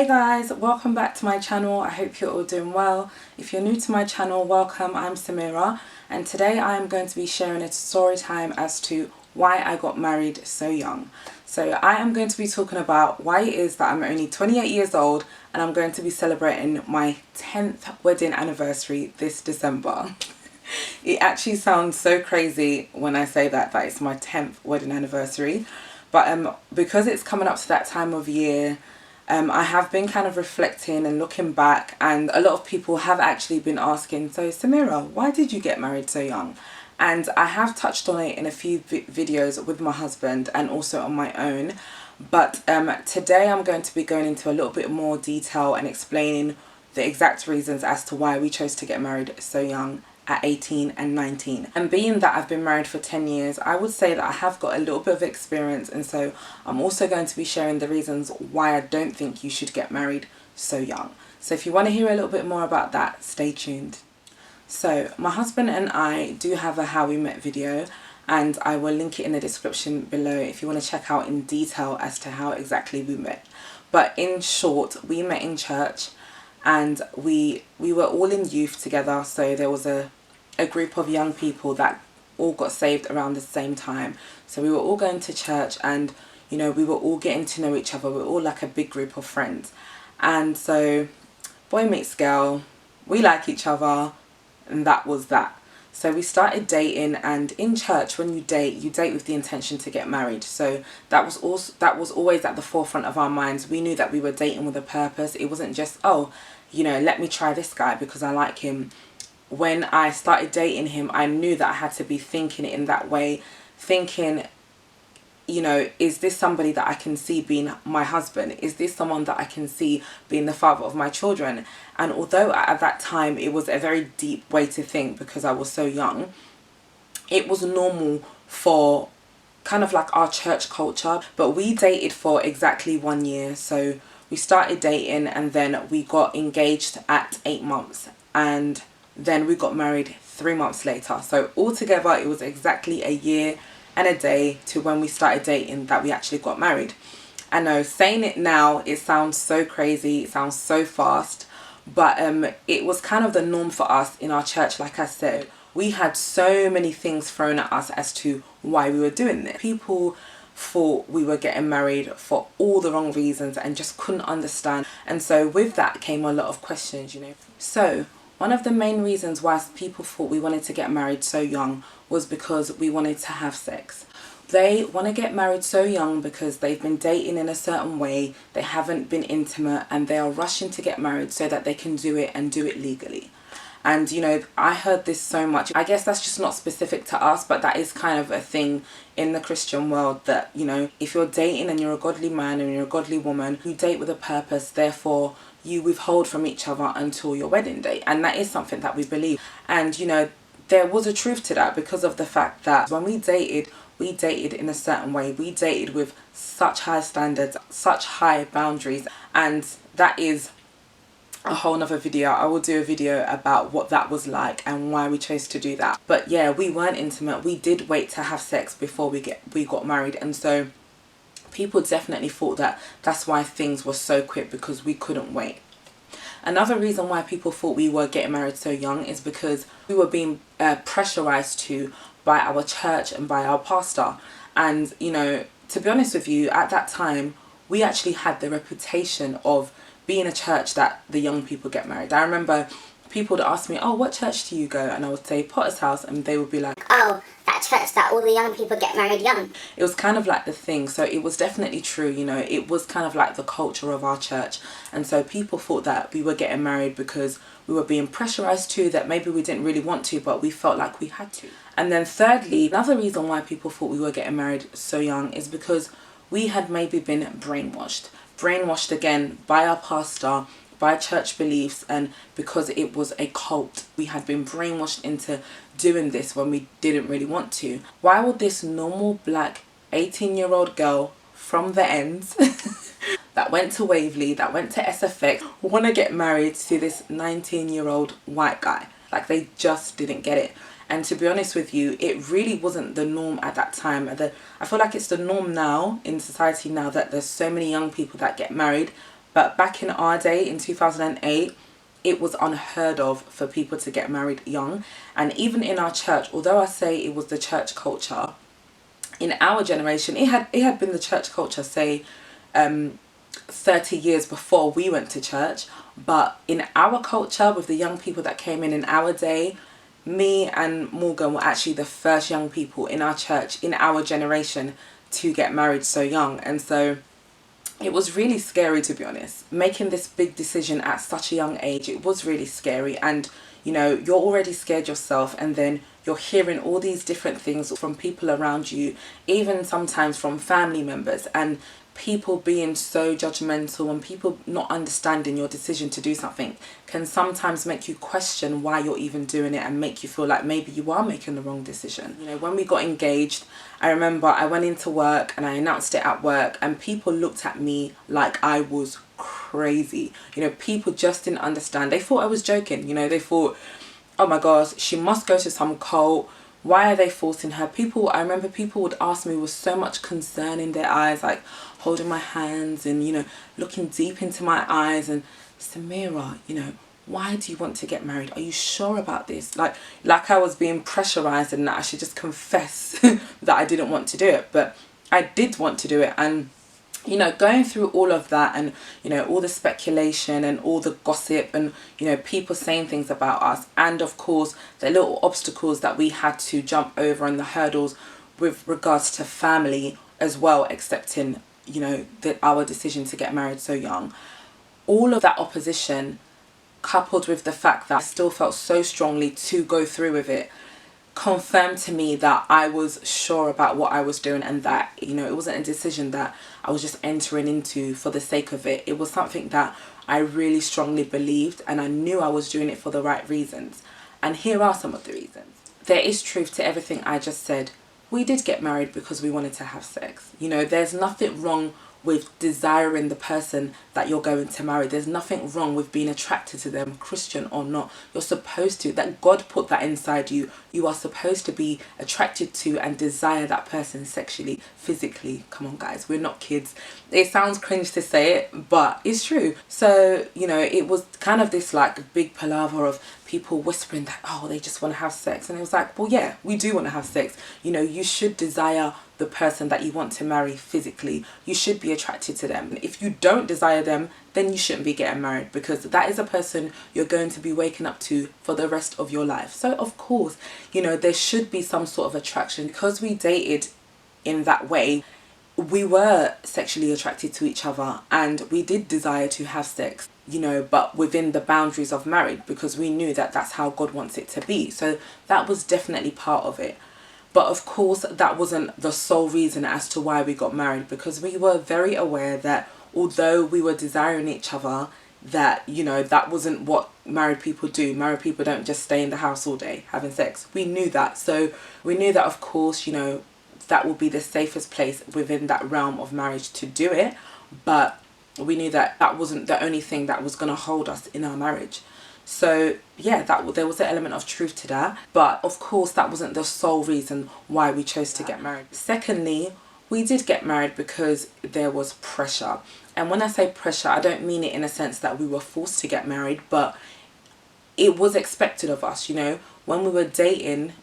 guys, welcome back to my channel. I hope you're all doing well. If you're new to my channel, welcome. I'm Samira, and today I am going to be sharing a story time as to why I got married so young. So I am going to be talking about why it is that I'm only 28 years old and I'm going to be celebrating my 10th wedding anniversary this December. It actually sounds so crazy when I say that it's my 10th wedding anniversary, but because it's coming up to that time of year, I have been kind of reflecting and looking back, and a lot of people have actually been asking, so Samira, why did you get married so young? And I have touched on it in a few videos with my husband and also on my own, but today I'm going to be going into a little bit more detail and explaining the exact reasons as to why we chose to get married so young at 18 and 19. And being that I've been married for 10 years, I would say that I have got a little bit of experience, and so I'm also going to be sharing the reasons why I don't think you should get married so young. So if you want to hear a little bit more about that, stay tuned. So my husband and I do have a how we met video, and I will link it in the description below if you want to check out in detail as to how exactly we met. But in short, we met in church, and we were all in youth together, so there was a group of young people that all got saved around the same time. So we were all going to church, and you know, we were all getting to know each other. We were all like a big group of friends, and so boy meets girl, we like each other, and that was that. So we started dating, and in church, when you date with the intention to get married. So that was always at the forefront of our minds. We knew that we were dating with a purpose. It wasn't just, oh, you know, let me try this guy because I like him. When I started dating him, I knew that I had to be thinking it in that way, thinking, you know, is this somebody that I can see being my husband? Is this someone that I can see being the father of my children? And although at that time it was a very deep way to think because I was so young, it was normal for kind of like our church culture. But we dated for exactly 1 year. So we started dating, and then we got engaged at 8 months, and then we got married 3 months later. So altogether it was exactly a year and a day to when we started dating that we actually got married. I know, saying it now, it sounds so crazy, it sounds so fast, but it was kind of the norm for us in our church. Like I said, we had so many things thrown at us as to why we were doing this. People thought we were getting married for all the wrong reasons and just couldn't understand. And so with that came a lot of questions, you know. So one of the main reasons why people thought we wanted to get married so young was because we wanted to have sex. They want to get married so young because they've been dating in a certain way, they haven't been intimate, and they are rushing to get married so that they can do it and do it legally. And you know, I heard this so much. I guess that's just not specific to us, but that is kind of a thing in the Christian world, that, you know, if you're dating and you're a godly man and you're a godly woman, you date with a purpose, therefore you withhold from each other until your wedding day. And that is something that we believe. And you know, there was a truth to that because of the fact that when we dated in a certain way. We dated with such high standards, such high boundaries, and that is a whole nother video. I will do a video about what that was like and why we chose to do that. But yeah, we weren't intimate. We did wait to have sex before we got married, and so people definitely thought that that's why things were so quick, because we couldn't wait. Another reason why people thought we were getting married so young is because we were being pressurized to by our church and by our pastor. And you know, to be honest with you, at that time we actually had the reputation of being a church that the young people get married. I remember people would ask me, oh, what church do you go? And I would say Potter's House, and they would be like, oh, that church that all the young people get married young. It was kind of like the thing. So it was definitely true, you know, it was kind of like the culture of our church. And so people thought that we were getting married because we were being pressurized to, that maybe we didn't really want to, but we felt like we had to. And then thirdly, another reason why people thought we were getting married so young is because we had maybe been brainwashed again by our pastor, by church beliefs, and because it was a cult, we had been brainwashed into doing this when we didn't really want to. Why would this normal black 18-year-old girl from the ends that went to Waverley, that went to SFX, want to get married to this 19-year-old white guy? Like, they just didn't get it. And to be honest with you, it really wasn't the norm at that time. I feel like it's the norm now in society now that there's so many young people that get married, But back in our day, in 2008, it was unheard of for people to get married young. And even in our church, although I say it was the church culture, in our generation, it had been the church culture, say, 30 years before we went to church. But in our culture, with the young people that came in our day, me and Morgan were actually the first young people in our church, in our generation, to get married so young. And so it was really scary, to be honest. Making this big decision at such a young age, it was really scary. And you know, you're already scared yourself, and then you're hearing all these different things from people around you, even sometimes from family members, and people being so judgmental and people not understanding your decision to do something can sometimes make you question why you're even doing it, and make you feel like maybe you are making the wrong decision. You know, when we got engaged, I remember I went into work and I announced it at work, and people looked at me like I was crazy. You know, people just didn't understand. They thought I was joking. You know, they thought, oh my gosh, she must go to some cult. Why are they forcing her? I remember people would ask me with so much concern in their eyes, like holding my hands and, you know, looking deep into my eyes, and Samira, you know, why do you want to get married? Are you sure about this? Like I was being pressurized and that I should just confess that I didn't want to do it. But I did want to do it. And you know, going through all of that, and you know, all the speculation and all the gossip, and you know, people saying things about us, and of course the little obstacles that we had to jump over, and the hurdles with regards to family as well accepting, you know, that our decision to get married so young, all of that opposition, coupled with the fact that I still felt so strongly to go through with it, confirmed to me that I was sure about what I was doing, and that, you know, it wasn't a decision that I was just entering into for the sake of it. It was something that I really strongly believed, and I knew I was doing it for the right reasons. And here are some of the reasons. There is truth to everything I just said. We did get married because we wanted to have sex. You know, there's nothing wrong with desiring the person that you're going to marry. There's nothing wrong with being attracted to them, Christian or not. You're supposed to. That God put that inside you. You are supposed to be attracted to and desire that person sexually, physically. Come on, guys, we're not kids. It sounds cringe to say it, but it's true. So, you know, it was kind of this like big palaver of people whispering that, oh, they just want to have sex. And it was like, well, yeah, we do want to have sex. You know, you should desire the person that you want to marry physically. You should be attracted to them. If you don't desire them, then you shouldn't be getting married, because that is a person you're going to be waking up to for the rest of your life. So of course, you know, there should be some sort of attraction. Because we dated in that way, we were sexually attracted to each other, and we did desire to have sex, you know, but within the boundaries of marriage, because we knew that that's how God wants it to be. So that was definitely part of it. But of course, that wasn't the sole reason as to why we got married, because we were very aware that although we were desiring each other, that, you know, that wasn't what married people do. Married people don't just stay in the house all day having sex. We knew that. So we knew that, of course, you know, that would be the safest place within that realm of marriage to do it. But we knew that that wasn't the only thing that was going to hold us in our marriage. So yeah, there was an element of truth to that. But of course, that wasn't the sole reason why we chose to get married. Secondly, we did get married because there was pressure. And when I say pressure, I don't mean it in a sense that we were forced to get married, but it was expected of us. You know, when we were dating,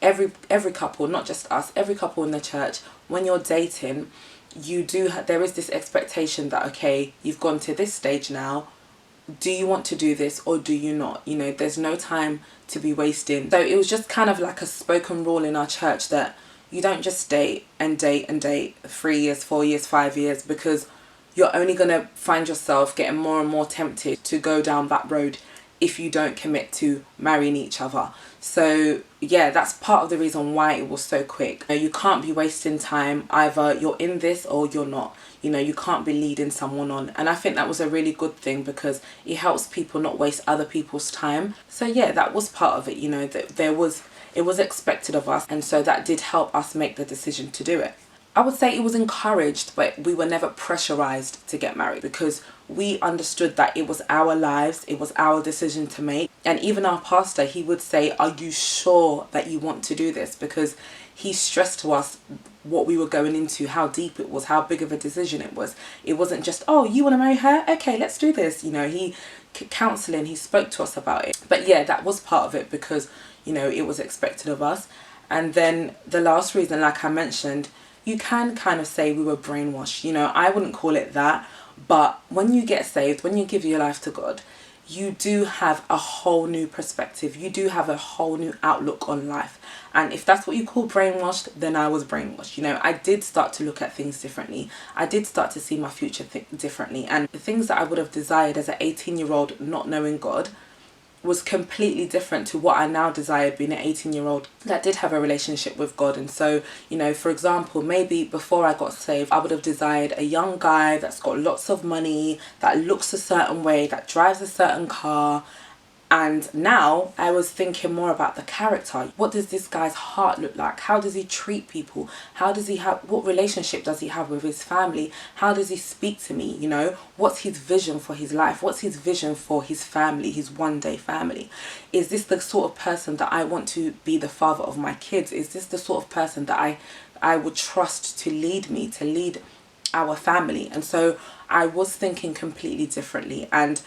every couple, not just us, every couple in the church, when you're dating, there is this expectation that, okay, you've gone to this stage now. Do you want to do this or do you not? You know, there's no time to be wasting. So it was just kind of like a spoken rule in our church that you don't just date and date and date 3 years, 4 years, 5 years, because you're only going to find yourself getting more and more tempted to go down that road if you don't commit to marrying each other. So yeah, that's part of the reason why it was so quick. You can't be wasting time. Either you're in this or you're not. You know, you can't be leading someone on. And I think that was a really good thing, because it helps people not waste other people's time. So yeah, that was part of it, you know, that it was expected of us. And so that did help us make the decision to do it. I would say it was encouraged, but we were never pressurized to get married, because we understood that it was our lives, it was our decision to make. And even our pastor, he would say, are you sure that you want to do this? Because he stressed to us what we were going into, how deep it was, how big of a decision it was. It wasn't just, oh, you want to marry her? Okay, let's do this. You know, he counselling, he spoke to us about it. But yeah, that was part of it because, you know, it was expected of us. And then the last reason, like I mentioned, you can kind of say we were brainwashed. You know, I wouldn't call it that, but when you get saved, when you give your life to God, you do have a whole new perspective. You do have a whole new outlook on life. And if that's what you call brainwashed, then I was brainwashed. You know, I did start to look at things differently. I did start to see my future differently. And the things that I would have desired as an 18-year-old not knowing God was completely different to what I now desired being an 18-year-old that did have a relationship with God. And so, you know, for example, maybe before I got saved, I would have desired a young guy that's got lots of money, that looks a certain way, that drives a certain car. And now I was thinking more about the character. What does this guy's heart look like? How does he treat people? How does he have, what relationship does he have with his family? How does he speak to me? You know, what's his vision for his life? What's his vision for his family, his one day family? Is this the sort of person that I want to be the father of my kids? Is this the sort of person that I would trust to lead me, to lead our family? And so I was thinking completely differently. And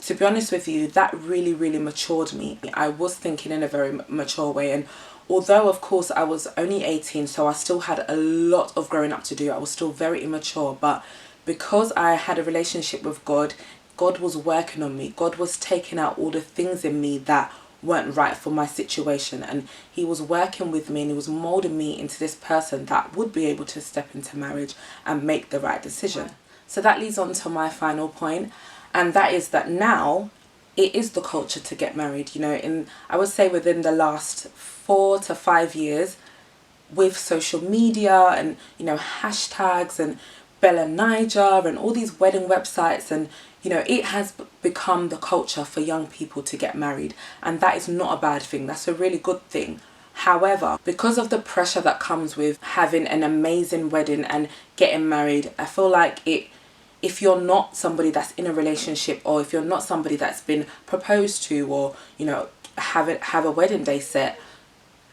to be honest with you, that really, really matured me. I was thinking in a very mature way. And although, of course, I was only 18, so I still had a lot of growing up to do. I was still very immature. But because I had a relationship with God, God was working on me. God was taking out all the things in me that weren't right for my situation. And he was working with me and he was molding me into this person that would be able to step into marriage and make the right decision. So that leads on to my final point. And that is that now it is the culture to get married. You know, I would say within the last 4 to 5 years, with social media and, you know, hashtags and Bella Niger and all these wedding websites, and, you know, it has become the culture for young people to get married. And that is not a bad thing. That's a really good thing. However, because of the pressure that comes with having an amazing wedding and getting married, I feel like if you're not somebody that's in a relationship, or if you're not somebody that's been proposed to, or, you know, have a wedding day set,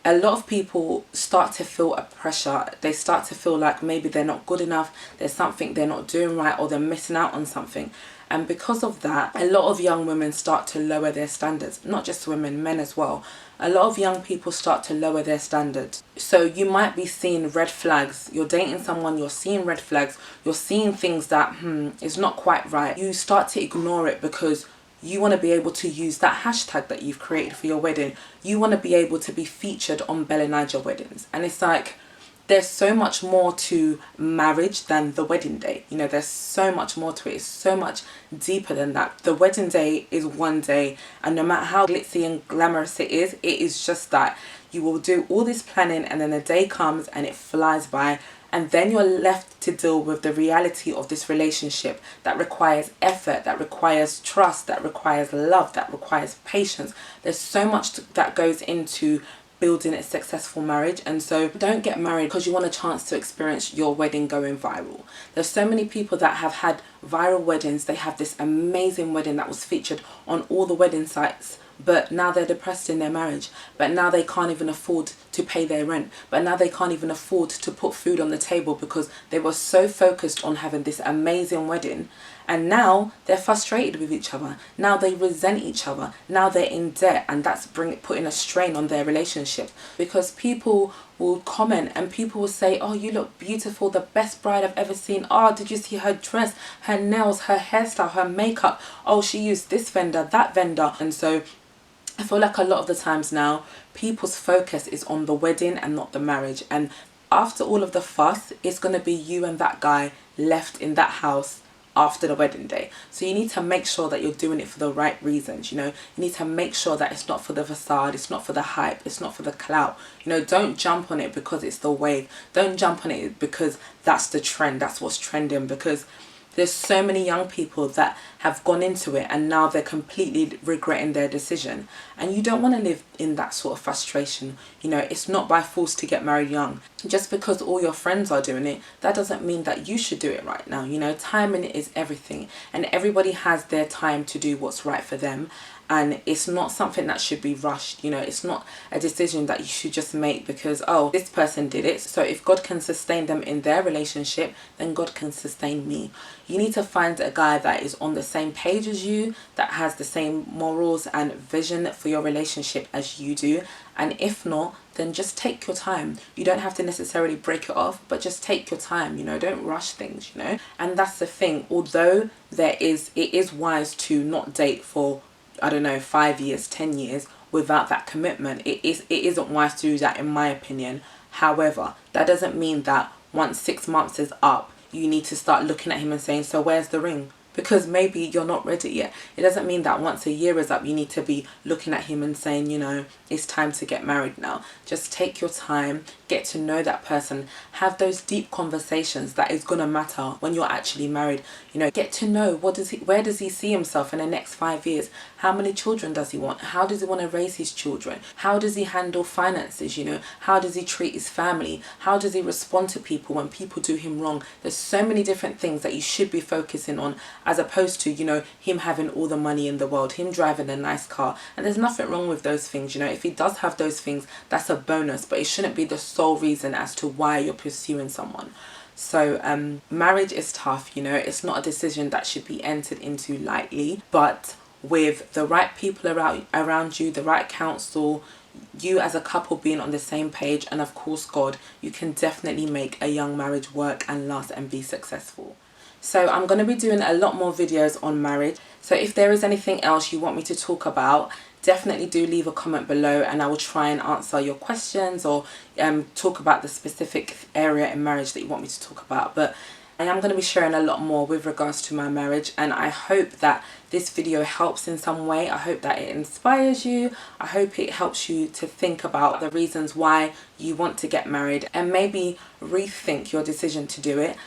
a lot of people start to feel a pressure. They start to feel like maybe they're not good enough, there's something they're not doing right, or they're missing out on something. And because of that, a lot of young women start to lower their standards. Not just women, men as well. A lot of young people start to lower their standards. So you might be seeing red flags. You're dating someone, you're seeing red flags. You're seeing things that, is not quite right. You start to ignore it because you want to be able to use that hashtag that you've created for your wedding. You want to be able to be featured on Bella Niger weddings. And it's like, there's so much more to marriage than the wedding day. You know, there's so much more to it. It's so much deeper than that. The wedding day is one day, and no matter how glitzy and glamorous it is just that you will do all this planning, and then the day comes and it flies by, and then you're left to deal with the reality of this relationship that requires effort, that requires trust, that requires love, that requires patience. There's so much that goes into building a successful marriage. And so don't get married because you want a chance to experience your wedding going viral. There's so many people that have had viral weddings. They have this amazing wedding that was featured on all the wedding sites, but now they're depressed in their marriage. But now they can't even afford to pay their rent. But now they can't even afford to put food on the table because they were so focused on having this amazing wedding. And now they're frustrated with each other. Now they resent each other. Now they're in debt, and that's putting a strain on their relationship, because people will comment and people will say, oh, you look beautiful, the best bride I've ever seen. Oh, did you see her dress, her nails, her hairstyle, her makeup? Oh, she used this vendor, that vendor. And so I feel like a lot of the times now, people's focus is on the wedding and not the marriage. And after all of the fuss, it's going to be you and that guy left in that house after the wedding day. So you need to make sure that you're doing it for the right reasons. You know, you need to make sure that it's not for the facade, it's not for the hype, it's not for the clout. You know, don't jump on it because it's the wave. Don't jump on it because that's the trend, that's what's trending, because there's so many young people that have gone into it and now they're completely regretting their decision. And you don't want to live in that sort of frustration. You know, it's not by force to get married young. Just because all your friends are doing it, that doesn't mean that you should do it right now. You know, timing is everything, and everybody has their time to do what's right for them. and it's not something that should be rushed. You know, it's not a decision that you should just make because, oh, this person did it, so if God can sustain them in their relationship, then God can sustain me. You need to find a guy that is on the same page as you, that has the same morals and vision for your relationship as you do. And if not, then just take your time. You don't have to necessarily break it off, but just take your time, you know, don't rush things, you know. And that's the thing, although it is wise to not date for, I don't know, 5 years, 10 years without that commitment. It isn't wise to do that, in my opinion. However, that doesn't mean that once 6 months is up, you need to start looking at him and saying, so where's the ring? Because maybe you're not ready yet. It doesn't mean that once a year is up, you need to be looking at him and saying, you know, it's time to get married now. Just take your time, get to know that person, have those deep conversations that is going to matter when you're actually married. You know, get to know where does he see himself in the next 5 years? How many children does he want? How does he want to raise his children? How does he handle finances? You know, how does he treat his family? How does he respond to people when people do him wrong? There's so many different things that you should be focusing on, as opposed to, you know, him having all the money in the world, him driving a nice car. And there's nothing wrong with those things, you know. If he does have those things, that's a bonus, but it shouldn't be the sole reason as to why you're pursuing someone. So marriage is tough, you know. It's not a decision that should be entered into lightly, but with the right people around you, the right counsel, you as a couple being on the same page, and of course God, you can definitely make a young marriage work and last and be successful. So I'm going to be doing a lot more videos on marriage. So if there is anything else you want me to talk about, definitely do leave a comment below and I will try and answer your questions or talk about the specific area in marriage that you want me to talk about. But I am going to be sharing a lot more with regards to my marriage, and I hope that this video helps in some way. I hope that it inspires you. I hope it helps you to think about the reasons why you want to get married and maybe rethink your decision to do it.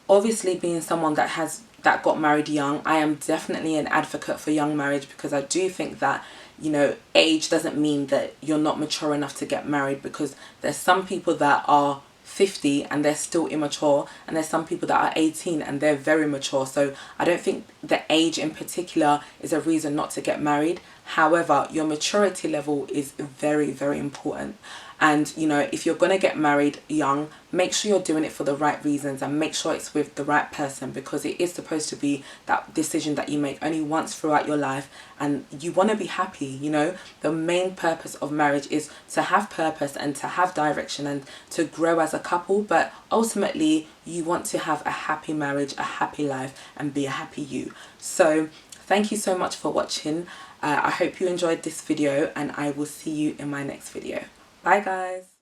Obviously, being someone that got married young, I am definitely an advocate for young marriage, because I do think that, you know, age doesn't mean that you're not mature enough to get married, because there's some people that are 50 and they're still immature, and there's some people that are 18 and they're very mature. So I don't think the age in particular is a reason not to get married. However, your maturity level is very, very important. And, you know, if you're going to get married young, make sure you're doing it for the right reasons and make sure it's with the right person, because it is supposed to be that decision that you make only once throughout your life, and you want to be happy. You know, the main purpose of marriage is to have purpose and to have direction and to grow as a couple, but ultimately you want to have a happy marriage, a happy life, and be a happy you. So thank you so much for watching. I hope you enjoyed this video, and I will see you in my next video. Bye guys.